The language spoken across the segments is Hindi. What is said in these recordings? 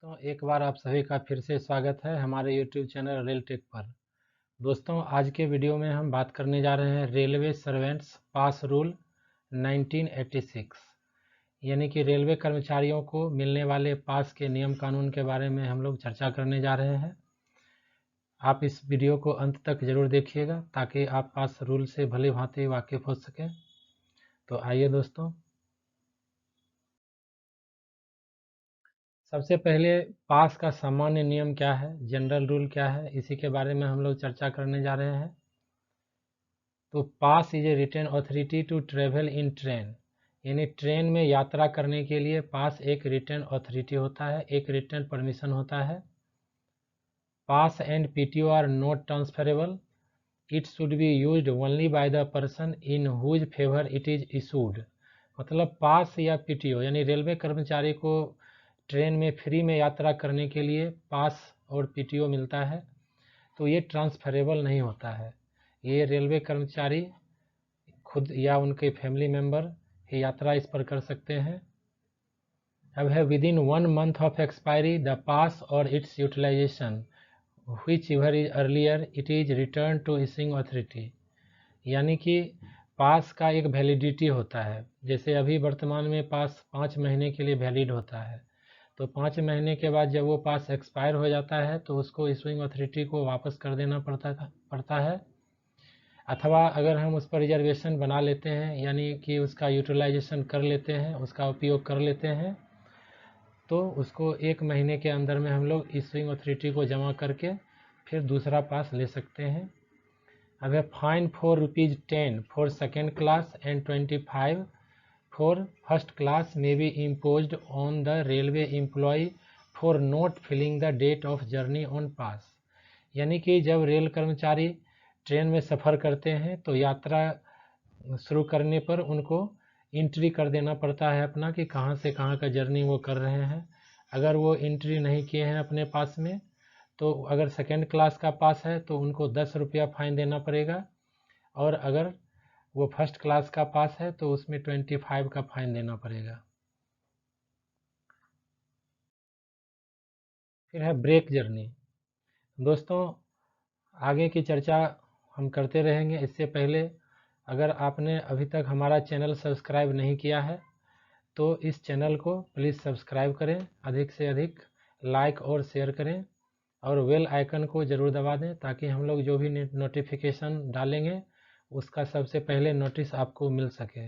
दोस्तों, एक बार आप सभी का फिर से स्वागत है हमारे YouTube चैनल रेल टेक पर। दोस्तों, आज के वीडियो में हम बात करने जा रहे हैं रेलवे सर्वेंट्स पास रूल 1986, यानी कि रेलवे कर्मचारियों को मिलने वाले पास के नियम कानून के बारे में हम लोग चर्चा करने जा रहे हैं। आप इस वीडियो को अंत तक जरूर देखिएगा ताकि आप पास रूल से भली भांति वाकिफ हो सकें। तो आइए दोस्तों, सबसे पहले पास का सामान्य नियम क्या है, जनरल रूल क्या है, इसी के बारे में हम लोग चर्चा करने जा रहे हैं। तो pass is a written authority to travel in train, यानी ट्रेन में यात्रा करने के लिए पास एक रिटन अथॉरिटी होता है, एक रिटन परमिशन होता है। Pass and PTO are not transferable, it should be used only by the person in whose favour it is issued. मतलब पास या पीटीओ यानी रेलवे कर्मचारी को ट्रेन में फ्री में यात्रा करने के लिए पास और पीटीओ मिलता है, तो ये ट्रांसफरेबल नहीं होता है। ये रेलवे कर्मचारी खुद या उनके फैमिली मेंबर ही यात्रा इस पर कर सकते हैं। अब है within 1 month of expiry the pass और its utilization whichever is earlier it is return to issuing authority, यानी कि पास का एक वैलिडिटी होता है। जैसे अभी वर्तमान में पास 5 महीने के लिए वैलिड होता है, तो 5 महीने के बाद जब वो पास एक्सपायर हो जाता है तो उसको इशूइंग अथॉरिटी को वापस कर देना पड़ता है। अथवा अगर हम उस पर रिजर्वेशन बना लेते हैं, यानी कि उसका यूटिलाइजेशन कर लेते हैं, उसका उपयोग कर लेते हैं, तो उसको 1 महीने के अंदर में हम लोग इशूइंग अथॉरिटी को जमा करके फिर दूसरा पास ले सकते हैं। अब है fine ₹4 for second class and 25 for first class may be imposed on the railway employee for not filling the date of journey on pass, यानी कि जब रेल कर्मचारी ट्रेन में सफ़र करते हैं तो यात्रा शुरू करने पर उनको एंट्री कर देना पड़ता है अपना कि कहाँ से कहाँ का जर्नी वो कर रहे हैं। अगर वो एंट्री नहीं किए हैं अपने पास में, तो अगर सेकेंड क्लास का पास है तो उनको 10 रुपया फाइन देना पड़ेगा, और अगर वो फर्स्ट क्लास का पास है तो उसमें 25 का फाइन देना पड़ेगा। फिर है ब्रेक जर्नी। दोस्तों, आगे की चर्चा हम करते रहेंगे। इससे पहले अगर आपने अभी तक हमारा चैनल सब्सक्राइब नहीं किया है तो इस चैनल को प्लीज़ सब्सक्राइब करें, अधिक से अधिक लाइक और शेयर करें, और बेल आइकन को ज़रूर दबा दें ताकि हम लोग जो भी नोटिफिकेशन डालेंगे उसका सबसे पहले नोटिस आपको मिल सके।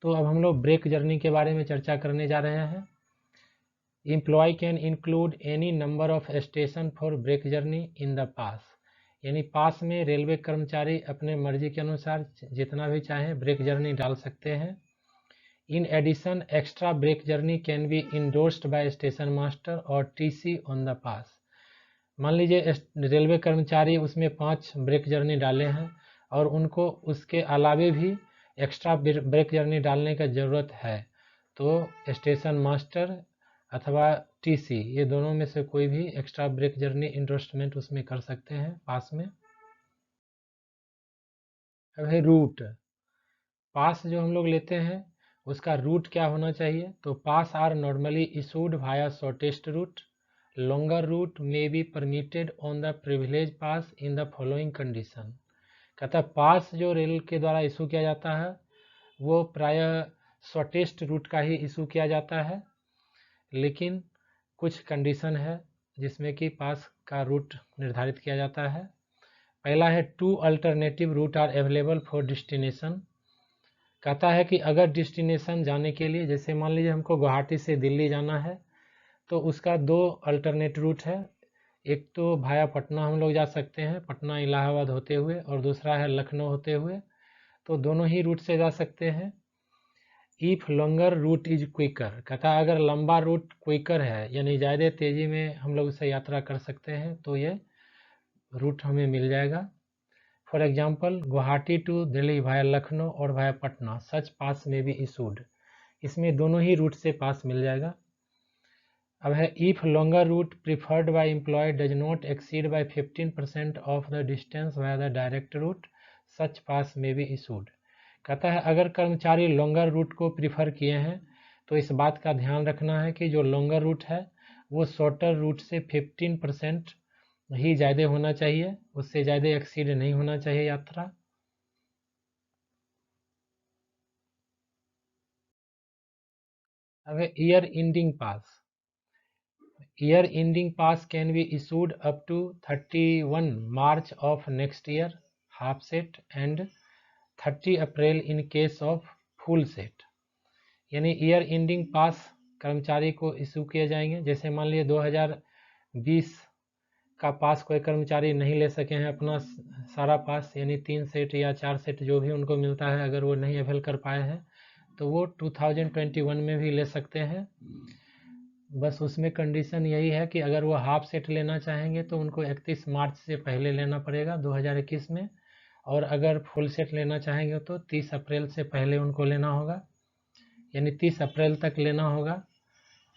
तो अब हम लोग ब्रेक जर्नी के बारे में चर्चा करने जा रहे हैं। Employee can include any number of station for break journey in the pass, यानी पास में रेलवे कर्मचारी अपने मर्जी के अनुसार जितना भी चाहें ब्रेक जर्नी डाल सकते हैं। In addition extra break journey can be endorsed by station master और टीसी ऑन द पास। मान लीजिए रेलवे कर्मचारी उसमें 5 ब्रेक जर्नी डाले हैं और उनको उसके अलावे भी एक्स्ट्रा ब्रेक जर्नी डालने का ज़रूरत है, तो स्टेशन मास्टर अथवा टीसी ये दोनों में से कोई भी एक्स्ट्रा ब्रेक जर्नी इंडोर्समेंट उसमें कर सकते हैं पास में। अब है रूट। पास जो हम लोग लेते हैं उसका रूट क्या होना चाहिए, तो pass are normally issued via shortest route, longer route may be permitted on the privilege pass in the following condition. कहता है पास जो रेल के द्वारा इशू किया जाता है वो प्रायः शॉर्टेस्ट रूट का ही इशू किया जाता है, लेकिन कुछ कंडीशन है जिसमें कि पास का रूट निर्धारित किया जाता है। पहला है 2 alternative route are available for destination. कहता है कि अगर डेस्टिनेशन जाने के लिए, जैसे मान लीजिए हमको गुवाहाटी से दिल्ली जाना है, तो उसका 2 अल्टरनेट रूट है। एक तो भाया पटना हम लोग जा सकते हैं, पटना इलाहाबाद होते हुए, और दूसरा है लखनऊ होते हुए, तो दोनों ही रूट से जा सकते हैं। If longer route is quicker, कहता है अगर लंबा रूट क्विकर है यानी ज़्यादा तेज़ी में हम लोग उससे यात्रा कर सकते हैं तो ये रूट हमें मिल जाएगा। For example Guwahati to Delhi via Lucknow और वाया पटना, सच पास में भी इशूड, इसमें दोनों ही रूट से पास मिल जाएगा। अब है if longer route preferred by employee does not exceed by 15% of the distance via the direct route, such pass में भी इशूड। कहता है अगर कर्मचारी लॉन्गर रूट को प्रीफर किए हैं तो इस बात का ध्यान रखना है कि जो लॉन्गर रूट है वो शॉर्टर रूट से 15% ही ज़्यादा होना चाहिए, उससे ज़्यादा एक्सीड नहीं होना चाहिए यात्रा। अब है year ending pass. Year ending pass can be issued up to 31 March of next year half set and 30 April in case of full set। यानी ईयर एंडिंग पास कर्मचारी को इशू किए जाएंगे। जैसे मान लीजिए 2020 का पास कोई कर्मचारी नहीं ले सके हैं अपना सारा पास, यानी 3 सेट या 4 सेट जो भी उनको मिलता है, अगर वो नहीं अवेल कर पाए हैं तो वो 2021 में भी ले सकते हैं। बस उसमें कंडीशन यही है कि अगर वो हाफ सेट लेना चाहेंगे तो उनको 31 मार्च से पहले लेना पड़ेगा 2021 में, और अगर फुल सेट लेना चाहेंगे तो 30 अप्रैल से पहले उनको लेना होगा, यानी 30 अप्रैल तक लेना होगा।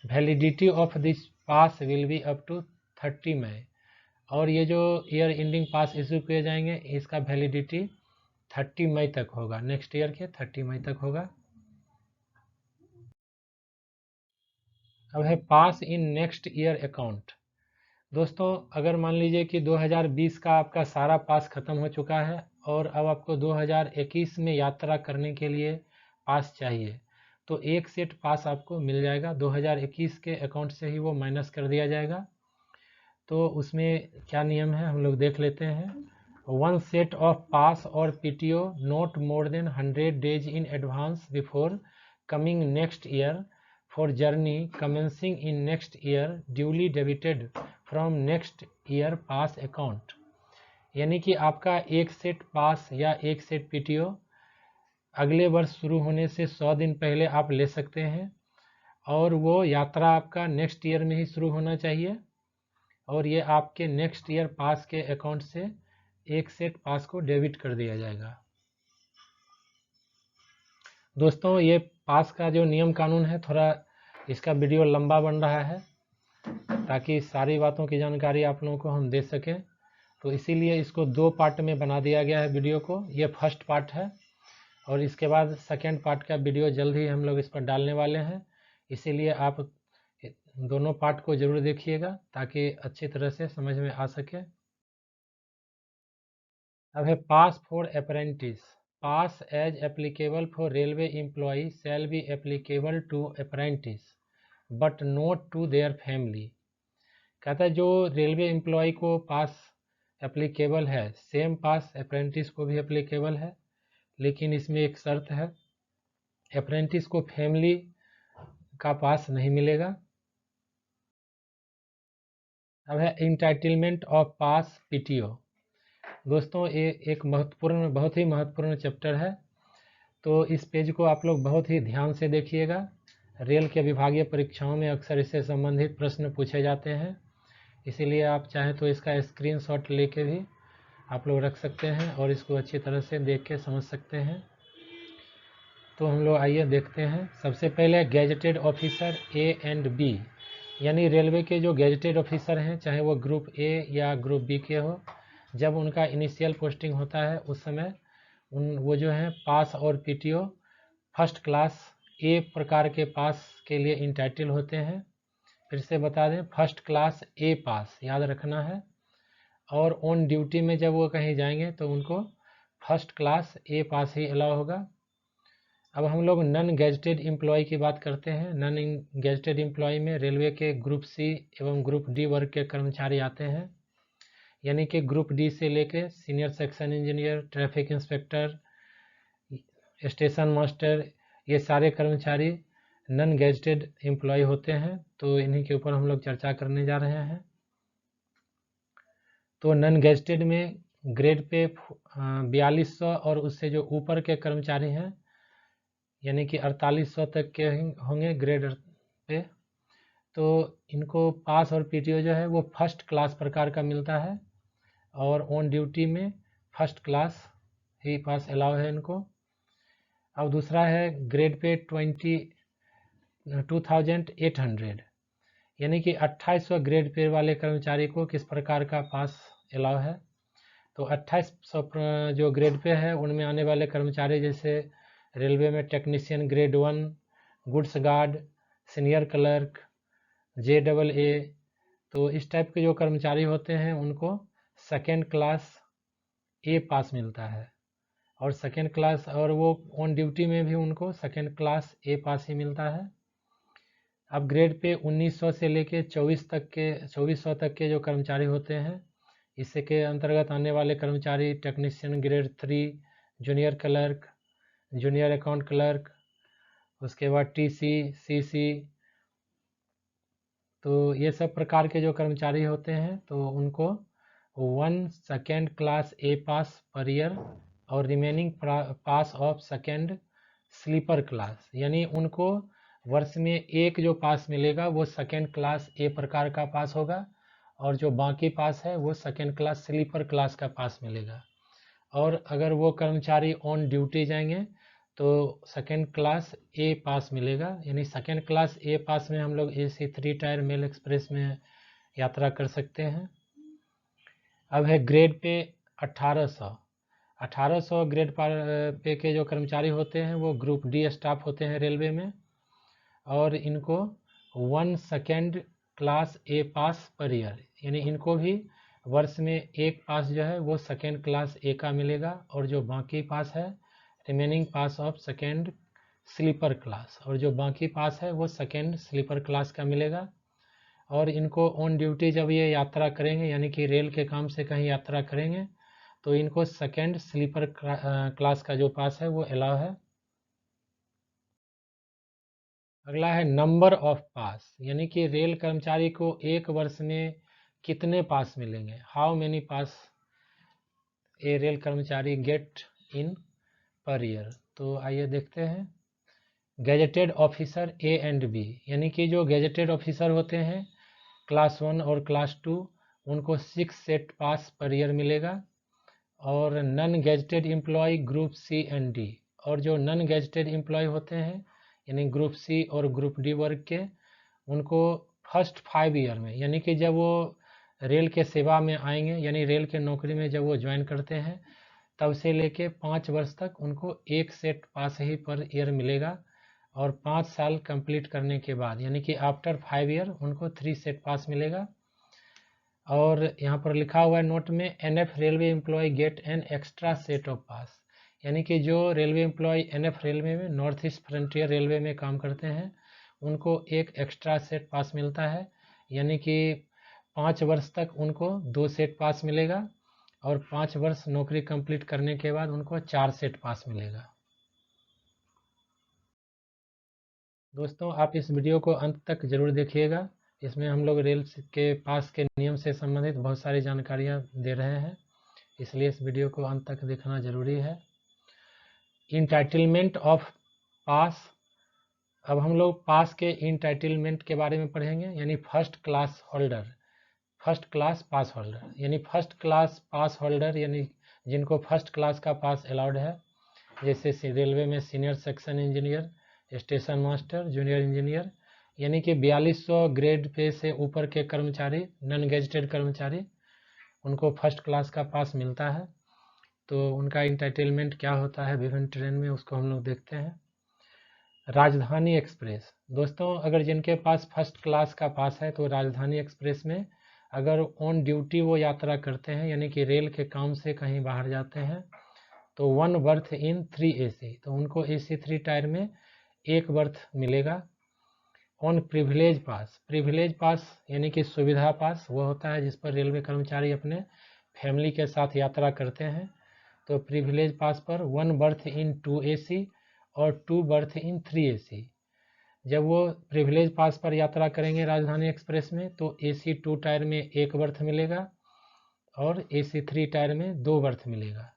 Validity of this pass will be up to 30 May. और ये जो ईयर एंडिंग पास इशू किए जाएंगे इसका वैलिडिटी 30 मई तक होगा, नेक्स्ट ईयर के 30 मई तक होगा। अब है पास इन नेक्स्ट ईयर अकाउंट। दोस्तों अगर मान लीजिए कि 2020 का आपका सारा पास खत्म हो चुका है और अब आपको 2021 में यात्रा करने के लिए पास चाहिए, तो एक सेट पास आपको मिल जाएगा, 2021 के अकाउंट से ही वो माइनस कर दिया जाएगा। तो उसमें क्या नियम है हम लोग देख लेते हैं। 1 सेट ऑफ पास और PTO not more than 100 days in advance before coming next year for journey commencing in next year duly debited from next year pass account। यानी कि आपका एक सेट पास या एक सेट PTO अगले वर्ष शुरू होने से 100 दिन पहले आप ले सकते हैं, और वो यात्रा आपका नेक्स्ट ईयर में ही शुरू होना चाहिए, और ये आपके नेक्स्ट ईयर पास के अकाउंट से एक सेट पास को डेबिट कर दिया जाएगा। दोस्तों ये पास का जो नियम कानून है, थोड़ा इसका वीडियो लंबा बन रहा है ताकि सारी बातों की जानकारी आप लोगों को हम दे सकें, तो इसीलिए इसको 2 पार्ट में बना दिया गया है वीडियो को। ये फर्स्ट पार्ट है और इसके बाद सेकेंड पार्ट का वीडियो जल्द ही हम लोग इस पर डालने वाले हैं, इसीलिए आप दोनों पार्ट को जरूर देखिएगा ताकि अच्छी तरह से समझ में आ सके। अब है pass for apprentice. Pass as applicable for railway employee shall be applicable to apprentice but not to their family. कहता है जो रेलवे एम्प्लॉय को पास एप्लीकेबल है, सेम पास अप्रेंटिस को भी एप्लीकेबल है, लेकिन इसमें एक शर्त है, अप्रेंटिस को फैमिली का पास नहीं मिलेगा। अब है इंटाइटलमेंट ऑफ पास PTO। दोस्तों ये एक महत्वपूर्ण, बहुत ही महत्वपूर्ण चैप्टर है, तो इस पेज को आप लोग बहुत ही ध्यान से देखिएगा। रेल के विभागीय परीक्षाओं में अक्सर इससे संबंधित प्रश्न पूछे जाते हैं, इसीलिए आप चाहें तो इसका स्क्रीनशॉट लेके भी आप लोग रख सकते हैं और इसको अच्छी तरह से देख के समझ सकते हैं। तो हम लोग आइए देखते हैं। सबसे पहले gazetted officer A and B, यानी रेलवे के जो गैजेटेड ऑफिसर हैं, चाहे वो ग्रुप A या ग्रुप B के हो, जब उनका इनिशियल पोस्टिंग होता है उस समय वो जो हैं पास और PTO फर्स्ट क्लास A प्रकार के पास के लिए इंटाइटल होते हैं। फिर से बता दें, फर्स्ट क्लास A पास याद रखना है, और ऑन ड्यूटी में जब वो कहीं जाएंगे तो उनको first class A pass he allow होगा। अब हम लोग नॉन गैजेटेड एम्प्लॉय की बात करते हैं। नॉन गैजेटेड एम्प्लॉय में रेलवे के ग्रुप C एवं ग्रुप D वर्ग के कर्मचारी आते हैं, यानी कि ग्रुप D से लेके senior section engineer, traffic inspector, station master, ये सारे कर्मचारी नॉन गैजेटेड एम्प्लॉय होते हैं। तो इन्हीं के ऊपर हम लोग चर्चा करने जा रहे हैं। तो नॉन गैजेटेड में ग्रेड पे 4200 और उससे जो ऊपर के कर्मचारी हैं यानी कि 4800 तक के होंगे ग्रेड पे, तो इनको पास और PTO जो है वो फर्स्ट क्लास प्रकार का मिलता है, और ऑन ड्यूटी में फर्स्ट क्लास ही पास अलाउ है इनको। अब दूसरा है ग्रेड पे 2800, यानी कि 2800 ग्रेड पे वाले कर्मचारी को किस प्रकार का पास अलाउ है। तो 2800 जो ग्रेड पे है उनमें आने वाले कर्मचारी जैसे रेलवे में technician grade 1 goods guard, senior clerk, JAA। तो इस टाइप के जो कर्मचारी होते हैं उनको सेकेंड क्लास ए पास मिलता है, और सेकेंड क्लास, और वो ऑन ड्यूटी में भी उनको सेकेंड क्लास ए पास ही मिलता है। अब ग्रेड पे 1900 से लेके 2400 तक के जो कर्मचारी होते हैं, इससे के अंतर्गत आने वाले कर्मचारी technician grade 3, junior clerk, junior account clerk, उसके बाद TC, CC। तो ये सब प्रकार के जो कर्मचारी होते हैं तो उनको 1 second class A pass per year और remaining pass of second sleeper class, यानी उनको वर्ष में एक जो पास मिलेगा वो सेकेंड क्लास ए प्रकार का पास होगा, और जो बाकी पास है वो सेकेंड क्लास स्लीपर क्लास का पास मिलेगा। और अगर वो कर्मचारी ऑन ड्यूटी जाएंगे तो सेकेंड क्लास ए पास मिलेगा, यानी सेकेंड क्लास ए पास में हम लोग AC 3 टायर मेल एक्सप्रेस में यात्रा कर सकते हैं। अब है ग्रेड पे 1800 ग्रेड पे के जो कर्मचारी होते हैं वो ग्रुप D स्टाफ होते हैं रेलवे में, और इनको 1 second class A pass per year, यानी इनको भी वर्ष में एक पास जो है वो सेकेंड क्लास ए का मिलेगा, और जो बाकी पास है remaining pass of second sleeper class, और जो बाकी पास है वो सेकेंड स्लीपर क्लास का मिलेगा। और इनको ऑन ड्यूटी जब ये यात्रा करेंगे, यानी कि रेल के काम से कहीं यात्रा करेंगे, तो इनको सेकेंड स्लीपर क्लास का जो पास है वो अलाउ है। अगला है नंबर ऑफ पास, यानी कि रेल कर्मचारी को एक वर्ष में कितने पास मिलेंगे, how many pass A rail कर्मचारी गेट इन पर ईयर। तो आइए देखते हैं। Gazetted officer A and B, यानी कि जो गैजेटेड ऑफिसर होते हैं क्लास 1 और क्लास 2, उनको 6 सेट पास पर ईयर मिलेगा। और non gazetted employee group C and D, और जो नॉन गैजेटेड एम्प्लॉय होते हैं यानी ग्रुप C और ग्रुप D वर्ग के, उनको फर्स्ट 5 ईयर में, यानी कि जब वो रेल के सेवा में आएंगे, यानी रेल के नौकरी में जब वो ज्वाइन करते हैं, तब से लेके 5 वर्ष तक उनको एक सेट पास ही पर ईयर मिलेगा, और 5 साल कंप्लीट करने के बाद, यानी कि आफ्टर 5 ईयर उनको 3 सेट पास मिलेगा। और यहाँ पर लिखा हुआ है नोट में, NF railway employee get an extra set of pass, यानी कि जो रेलवे एम्प्लॉय NF रेलवे में, नॉर्थ ईस्ट फ्रंटियर रेलवे में काम करते हैं, उनको एक एक्स्ट्रा सेट पास मिलता है, यानी कि 5 वर्ष तक उनको 2 सेट पास मिलेगा, और 5 वर्ष नौकरी कंप्लीट करने के बाद उनको 4 सेट पास मिलेगा। दोस्तों आप इस वीडियो को अंत तक जरूर देखिएगा, इसमें हम लोग रेल के पास के नियम से संबंधित बहुत सारी जानकारियाँ दे रहे हैं, इसलिए इस वीडियो को अंत तक देखना जरूरी है। इंटाइटलमेंट ऑफ पास। अब हम लोग पास के इंटाइटलमेंट के बारे में पढ़ेंगे, यानी first class holder, first class पास होल्डर, यानी फर्स्ट क्लास पास होल्डर, यानी जिनको फर्स्ट क्लास का पास अलाउड है, जैसे रेलवे में senior section engineer, station master, junior engineer, यानी कि 4200 ग्रेड पे से ऊपर के कर्मचारी, नॉन गैजेटेड कर्मचारी, उनको फर्स्ट क्लास का पास मिलता है। तो उनका इंटाइटलमेंट क्या होता है विभिन्न ट्रेन में, उसको हम लोग देखते हैं। राजधानी एक्सप्रेस। दोस्तों अगर जिनके पास फर्स्ट क्लास का पास है, तो राजधानी एक्सप्रेस में अगर ऑन ड्यूटी वो यात्रा करते हैं, यानी कि रेल के काम से कहीं बाहर जाते हैं, तो 1 बर्थ इन 3 AC, तो उनको AC 3 टायर में एक बर्थ मिलेगा। On privilege pass, privilege pass यानी कि सुविधा पास वो होता है जिस पर रेलवे कर्मचारी अपने फैमिली के साथ यात्रा करते हैं, तो प्रिविलेज पास पर 1 बर्थ इन 2 AC और 2 बर्थ इन 3 AC। जब वो प्रिविलेज पास पर यात्रा करेंगे राजधानी एक्सप्रेस में, तो AC 2 टायर में एक बर्थ मिलेगा, और AC 3 टायर में 2 बर्थ मिलेगा।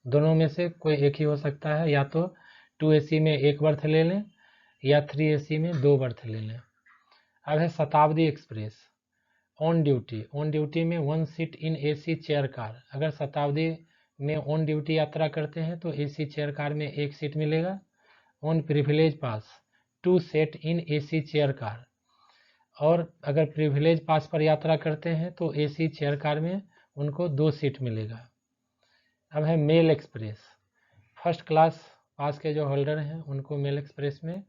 दोनों में से कोई एक ही हो सकता है, या तो 2 AC में एक बर्थ ले लें, या 3 AC में 2 बर्थ ले लें। अब है शताब्दी express. On duty, on duty में 1 सीट इन AC चेयर कार, अगर शताब्दी में ऑन ड्यूटी यात्रा करते हैं तो AC चेयर कार में एक सीट मिलेगा। On privilege pass 2 set in AC chair car, और अगर प्रिविलेज पास पर यात्रा करते हैं तो AC चेयर कार में उनको 2 सीट मिलेगा। अब है mail express. First class pass के जो होल्डर हैं उनको मेल एक्सप्रेस में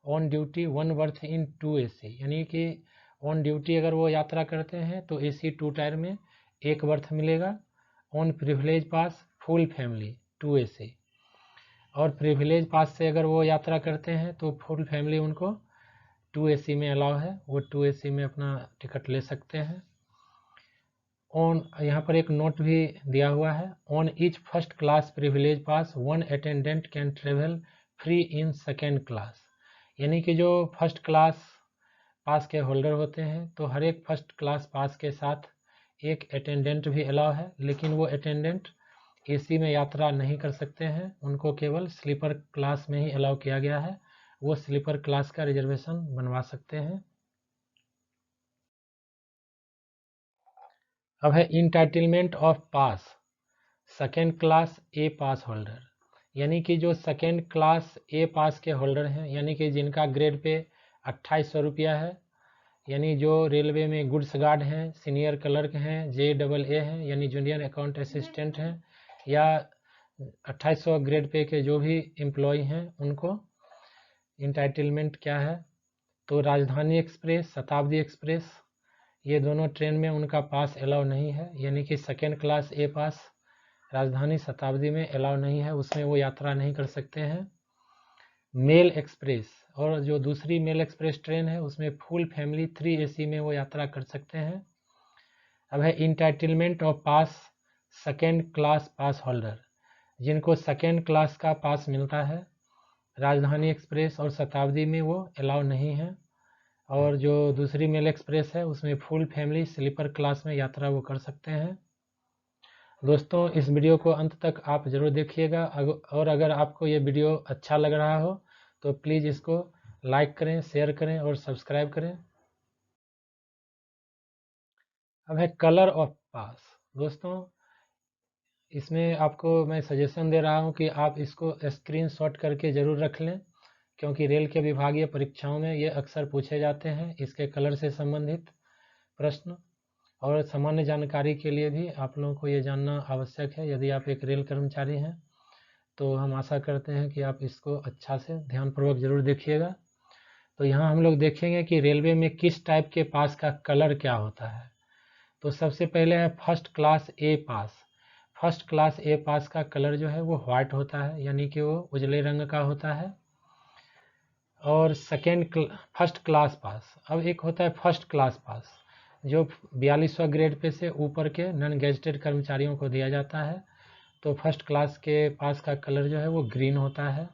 on duty 1 berth in 2 AC, यानी कि ऑन ड्यूटी अगर वो यात्रा करते हैं तो AC 2 टायर में 1 बर्थ मिलेगा। On privilege pass full family 2 AC, और प्रिविलेज पास से अगर वो यात्रा करते हैं तो फुल फैमिली उनको 2 AC में अलाउ है, वो 2 AC में अपना टिकट ले सकते हैं। ऑन यहाँ पर एक नोट भी दिया हुआ है, on each first class privilege pass 1 attendant can travel free in second class, यानी कि जो फर्स्ट क्लास पास के होल्डर होते हैं तो हर एक फर्स्ट क्लास पास के साथ एक अटेंडेंट भी अलाउ है, लेकिन वो अटेंडेंट AC में यात्रा नहीं कर सकते हैं, उनको केवल स्लीपर क्लास में ही अलाउ किया गया है, वो स्लीपर क्लास का रिजर्वेशन बनवा सकते हैं। अब है entitlement of pass second class A pass holder, यानी कि जो सेकेंड क्लास ए पास के होल्डर हैं, यानी कि जिनका ग्रेड पे 2800 रुपया है, यानी जो रेलवे में गुड्स गार्ड हैं, सीनियर क्लर्क हैं, JAA हैं, यानी जूनियर अकाउंट असिस्टेंट हैं, या 2800 ग्रेड पे के जो भी एम्प्लॉय हैं उनको इंटाइटलमेंट क्या है, तो राजधानी एक्सप्रेस, शताब्दी एक्सप्रेस, ये दोनों ट्रेन में उनका पास अलाउ नहीं है, यानी कि सेकेंड क्लास ए पास राजधानी शताब्दी में अलाउ नहीं है, उसमें वो यात्रा नहीं कर सकते हैं। मेल एक्सप्रेस और जो दूसरी मेल एक्सप्रेस ट्रेन है उसमें फुल फैमिली 3 AC में वो यात्रा कर सकते हैं। अब है entitlement of pass second class pass holder, जिनको सेकेंड क्लास का पास मिलता है राजधानी एक्सप्रेस और शताब्दी में वो अलाउ नहीं है, और जो दूसरी मेल एक्सप्रेस है उसमें फुल फैमिली स्लीपर क्लास में यात्रा वो कर सकते हैं। दोस्तों, इस वीडियो को अंत तक आप ज़रूर देखिएगा, और अगर आपको ये वीडियो अच्छा लग रहा हो तो प्लीज़ इसको लाइक करें, शेयर करें और सब्सक्राइब करें। अब है कलर ऑफ पास। दोस्तों, इसमें आपको मैं सजेशन दे रहा हूं कि आप इसको स्क्रीनशॉट करके ज़रूर रख लें, क्योंकि रेल के विभागीय परीक्षाओं में ये अक्सर पूछे जाते हैं, इसके कलर से संबंधित प्रश्न। और सामान्य जानकारी के लिए भी आप लोगों को ये जानना आवश्यक है, यदि आप एक रेल कर्मचारी हैं तो हम आशा करते हैं कि आप इसको अच्छा से ध्यानपूर्वक ज़रूर देखिएगा। तो यहाँ हम लोग देखेंगे कि रेलवे में किस टाइप के पास का कलर क्या होता है। तो सबसे पहले है first class A pass. First class A pass का कलर जो है वो व्हाइट होता है, यानी कि वो उजले रंग का होता है। और फर्स्ट क्लास पास, अब एक होता है फर्स्ट क्लास पास जो 42वां ग्रेड पे से ऊपर के नॉन गेजेटेड कर्मचारियों को दिया जाता है। तो फर्स्ट क्लास के पास का कलर जो है वो ग्रीन होता है।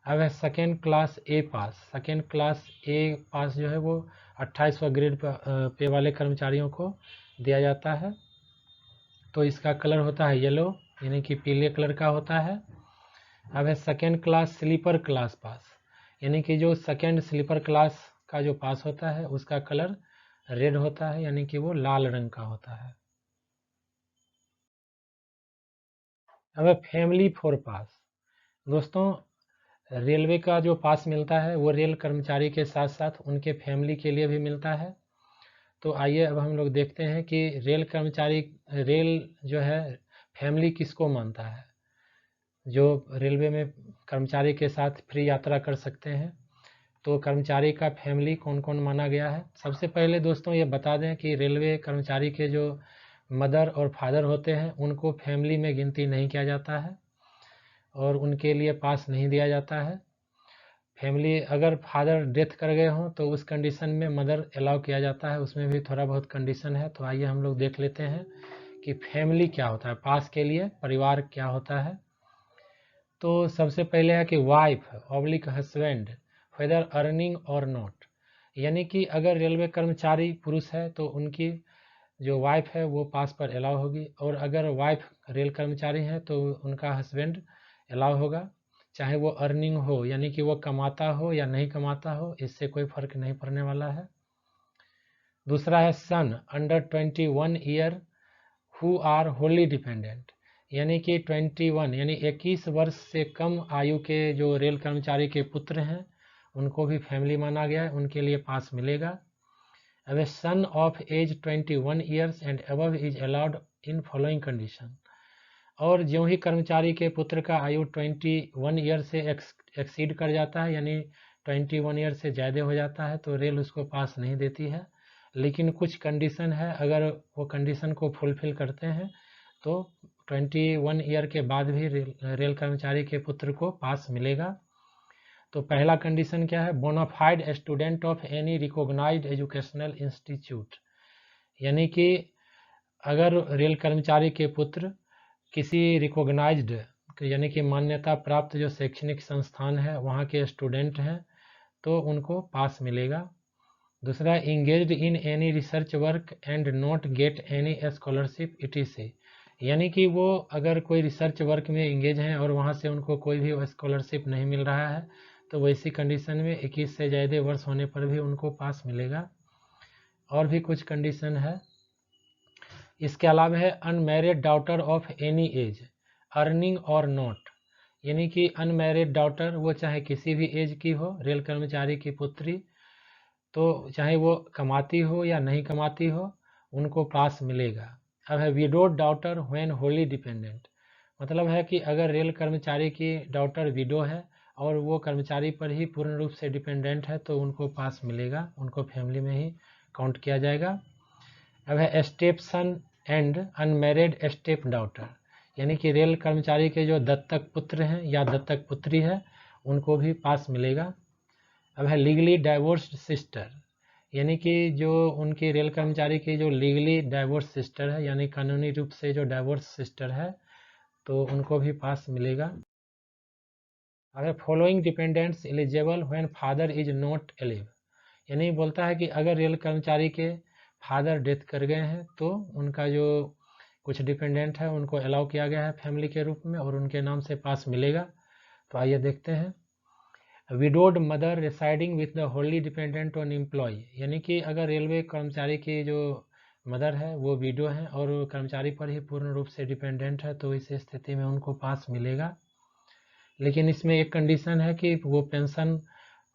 अब है second class A pass. Second class A pass जो है वो 28वां ग्रेड पे वाले कर्मचारियों को दिया जाता है, तो इसका कलर होता है येलो, यानी कि पीले कलर का होता है। अब है second class sleeper class pass, यानी कि जो सेकेंड स्लीपर क्लास का जो पास होता है उसका कलर रेड होता है, यानी कि वो लाल रंग का होता है। अब है फैमिली फोर पास। दोस्तों, रेलवे का जो पास मिलता है वो रेल कर्मचारी के साथ साथ उनके फैमिली के लिए भी मिलता है। तो आइए अब हम लोग देखते हैं कि रेल जो है फैमिली किसको मानता है, जो रेलवे में कर्मचारी के साथ फ्री यात्रा कर सकते हैं। तो कर्मचारी का फैमिली कौन कौन माना गया है। सबसे पहले दोस्तों ये बता दें कि रेलवे कर्मचारी के जो मदर और फादर होते हैं उनको फैमिली में गिनती नहीं किया जाता है और उनके लिए पास नहीं दिया जाता है। फैमिली अगर फादर डेथ कर गए हों तो उस कंडीशन में मदर अलाउ किया जाता है, उसमें भी थोड़ा बहुत कंडीशन है। तो आइए हम लोग देख लेते हैं कि फैमिली क्या होता है, पास के लिए परिवार क्या होता है। तो सबसे पहले है कि wife oblique husband whether earning और नॉट, यानी कि अगर रेलवे कर्मचारी पुरुष है तो उनकी जो वाइफ है वो पास पर अलाउ होगी, और अगर वाइफ रेल कर्मचारी है तो उनका हस्बैंड अलाउ होगा, चाहे वो अर्निंग हो, यानी कि वो कमाता हो या नहीं कमाता हो, इससे कोई फर्क नहीं पड़ने वाला है। दूसरा है son under 21 year who are wholly dependent, यानी कि 21 यानी 21 वर्ष से कम आयु के जो रेल कर्मचारी के पुत्र हैं उनको भी फैमिली माना गया है, उनके लिए पास मिलेगा। अब a son of age 21 years and above is allowed in following condition, और ज्यों ही कर्मचारी के पुत्र का आयु 21 ईयर से एक्सीड कर जाता है, यानी 21 ईयर से ज़्यादा हो जाता है, तो रेल उसको पास नहीं देती है। लेकिन कुछ कंडीशन है, अगर वो कंडीशन को फुलफिल करते हैं तो 21 ईयर के बाद भी रेल कर्मचारी के पुत्र को पास मिलेगा। तो पहला कंडीशन क्या है, bonafide student of any recognised educational institute, यानी कि अगर रेल कर्मचारी के पुत्र किसी रिकॉग्नाइज्ड यानी कि मान्यता प्राप्त जो शैक्षणिक संस्थान है वहाँ के स्टूडेंट हैं तो उनको पास मिलेगा। दूसरा, engaged in any research work and not get any scholarship ETC, यानी कि वो अगर कोई रिसर्च वर्क में इंगेज हैं और वहाँ से उनको कोई भी स्कॉलरशिप नहीं मिल रहा है तो वैसी कंडीशन में 21 से ज़्यादा वर्ष होने पर भी उनको पास मिलेगा। और भी कुछ कंडीशन है। इसके अलावा है unmarried daughter of any as earning और नॉट, यानी कि अनमैरिड डॉटर वो चाहे किसी भी एज की हो, रेल कर्मचारी की पुत्री, तो चाहे वो कमाती हो या नहीं कमाती हो उनको पास मिलेगा। अब है widowed daughter when Holi dependent, मतलब है कि अगर रेल कर्मचारी की डॉटर विडो है और वो कर्मचारी पर ही पूर्ण रूप से डिपेंडेंट है तो उनको पास मिलेगा, उनको फैमिली में ही काउंट किया जाएगा। अब है step sun and unmarried step daughter, यानी कि रेल कर्मचारी के जो दत्तक पुत्र हैं या दत्तक पुत्री है उनको भी पास मिलेगा। अब है लीगली डाइवोर्स्ड सिस्टर, यानी कि जो उनकी रेल कर्मचारी की जो लीगली डाइवोर्स सिस्टर है यानी कानूनी रूप से जो डाइवोर्स सिस्टर है तो उनको भी पास मिलेगा। अगर following dependents eligible when father is not alive, यानी बोलता है कि अगर रेल कर्मचारी के फादर डेथ कर गए हैं तो उनका जो कुछ डिपेंडेंट है उनको अलाउ किया गया है फैमिली के रूप में और उनके नाम से पास मिलेगा। तो आइए देखते हैं। Widowed mother residing with the wholly dependent on employee, यानी कि अगर रेलवे कर्मचारी की जो मदर है वो विडो है और कर्मचारी पर ही पूर्ण रूप से डिपेंडेंट है तो इस स्थिति में उनको पास मिलेगा। लेकिन इसमें एक कंडीशन है कि वो पेंशन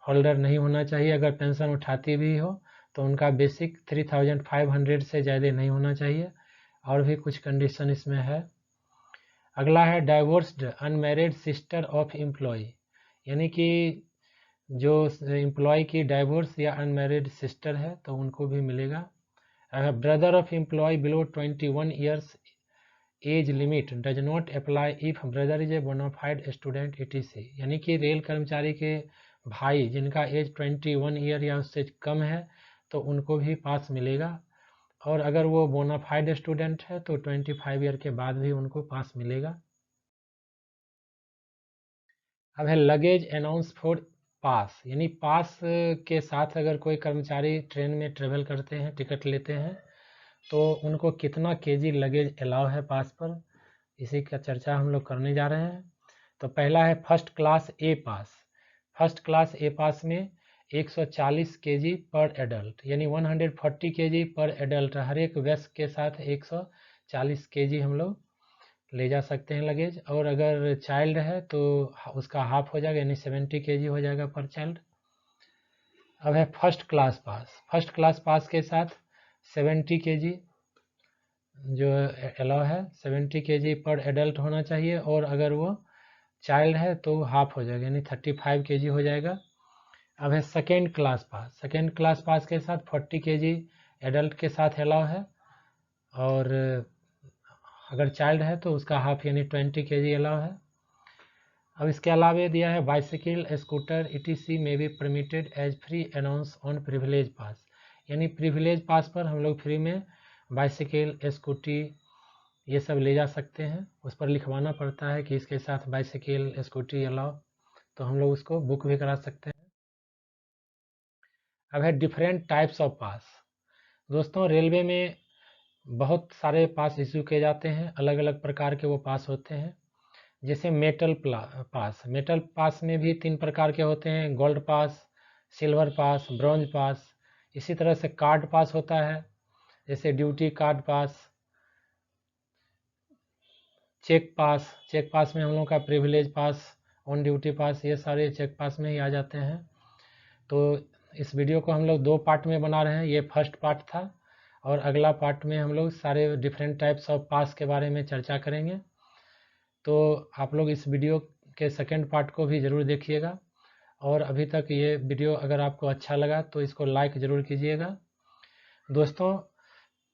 होल्डर नहीं होना चाहिए, अगर पेंशन उठाती भी हो तो उनका बेसिक 3500 से ज़्यादा नहीं होना चाहिए। और भी कुछ कंडीशन इसमें है। अगला है divorced unmarried sister of employee, यानी कि जो एम्प्लॉय की डाइवोर्स या अनमैरिड सिस्टर है तो उनको भी मिलेगा। अगर brother of employee below 21 years age limit does not apply if brother is a bonafide student ETC, यानी कि रेल कर्मचारी के भाई जिनका एज 21 ईयर या उससे कम है तो उनको भी पास मिलेगा। और अगर वो बोनाफाइड स्टूडेंट है तो 25 ईयर के बाद भी उनको पास मिलेगा। अब है लगेज अनाउंस फॉर पास, यानी पास के साथ अगर कोई कर्मचारी ट्रेन में ट्रेवल करते हैं, टिकट लेते हैं तो उनको कितना केजी लगेज अलाउ है पास पर, इसी का चर्चा हम लोग करने जा रहे हैं। तो पहला है first class A pass. First class A pass में 140 केजी पर एडल्ट, यानी 140 केजी पर एडल्ट, हर एक वयस्क के साथ 140 केजी हम लोग ले जा सकते हैं लगेज। और अगर चाइल्ड है तो उसका हाफ हो जाएगा, यानी 70 केजी हो जाएगा पर चाइल्ड। अब है फर्स्ट क्लास पास। फर्स्ट क्लास पास के साथ 70 केजी जो अलाउ है, 70 केजी पर एडल्ट होना चाहिए। और अगर वो चाइल्ड है तो हाफ हो जाएगा, यानी 35 केजी हो जाएगा। अब है second class pass. Second class pass के साथ 40 केजी एडल्ट के साथ अलाउ है और अगर चाइल्ड है तो उसका हाफ यानी 20 केजी अलाउ है। अब इसके अलावा दिया है बाइसिकल स्कूटर ETC में भी permitted as free announce on privilege pass, यानी प्रिविलेज पास पर हम लोग फ्री में बाइसिकल स्कूटी ये सब ले जा सकते हैं। उस पर लिखवाना पड़ता है कि इसके साथ बाइसिकल स्कूटी अलाउ, तो हम लोग उसको बुक भी करा सकते हैं। अब है डिफरेंट टाइप्स ऑफ पास। दोस्तों रेलवे में बहुत सारे पास इशू किए जाते हैं, अलग अलग प्रकार के वो पास होते हैं। जैसे मेटल पास। मेटल पास में भी 3 प्रकार के होते हैं, गोल्ड पास, सिल्वर पास, ब्रॉन्ज पास। इसी तरह से कार्ड पास होता है, जैसे ड्यूटी कार्ड पास, चेक पास। चेक पास में हम लोग का प्रिविलेज पास, ऑन ड्यूटी पास, ये सारे चेक पास में ही आ जाते हैं। तो इस वीडियो को हम लोग 2 पार्ट में बना रहे हैं, ये फर्स्ट पार्ट था और अगला पार्ट में हम लोग सारे डिफरेंट टाइप्स ऑफ पास के बारे में चर्चा करेंगे। तो आप लोग इस वीडियो के सेकंड पार्ट को भी ज़रूर देखिएगा। और अभी तक ये वीडियो अगर आपको अच्छा लगा तो इसको लाइक ज़रूर कीजिएगा। दोस्तों,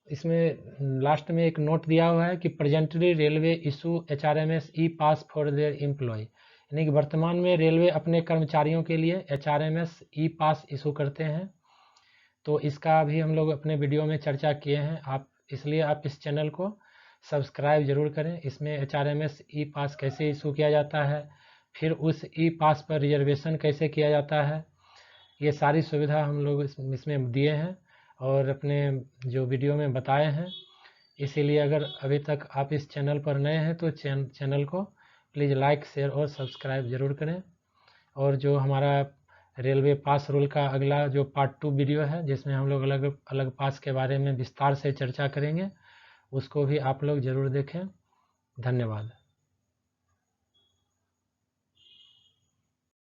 इसमें लास्ट में एक नोट दिया हुआ है कि presently railway issue HRMS e pass for their employee, यानी कि वर्तमान में रेलवे अपने कर्मचारियों के लिए HRMS ई पास इशू करते हैं। तो इसका भी हम लोग अपने वीडियो में चर्चा किए हैं। इसलिए आप इस चैनल को सब्सक्राइब जरूर करें। इसमें HRMS ई पास कैसे इशू किया जाता है, फिर उस ई पास पर रिजर्वेशन कैसे किया जाता है, ये सारी सुविधा हम लोग इसमें दिए हैं और अपने जो वीडियो में बताए हैं। इसीलिए अगर अभी तक आप इस चैनल पर नए हैं तो चैनल को प्लीज़ लाइक, शेयर और सब्सक्राइब ज़रूर करें। और जो हमारा रेलवे पास रूल का अगला जो पार्ट 2 वीडियो है, जिसमें हम लोग अलग अलग पास के बारे में विस्तार से चर्चा करेंगे, उसको भी आप लोग ज़रूर देखें। धन्यवाद।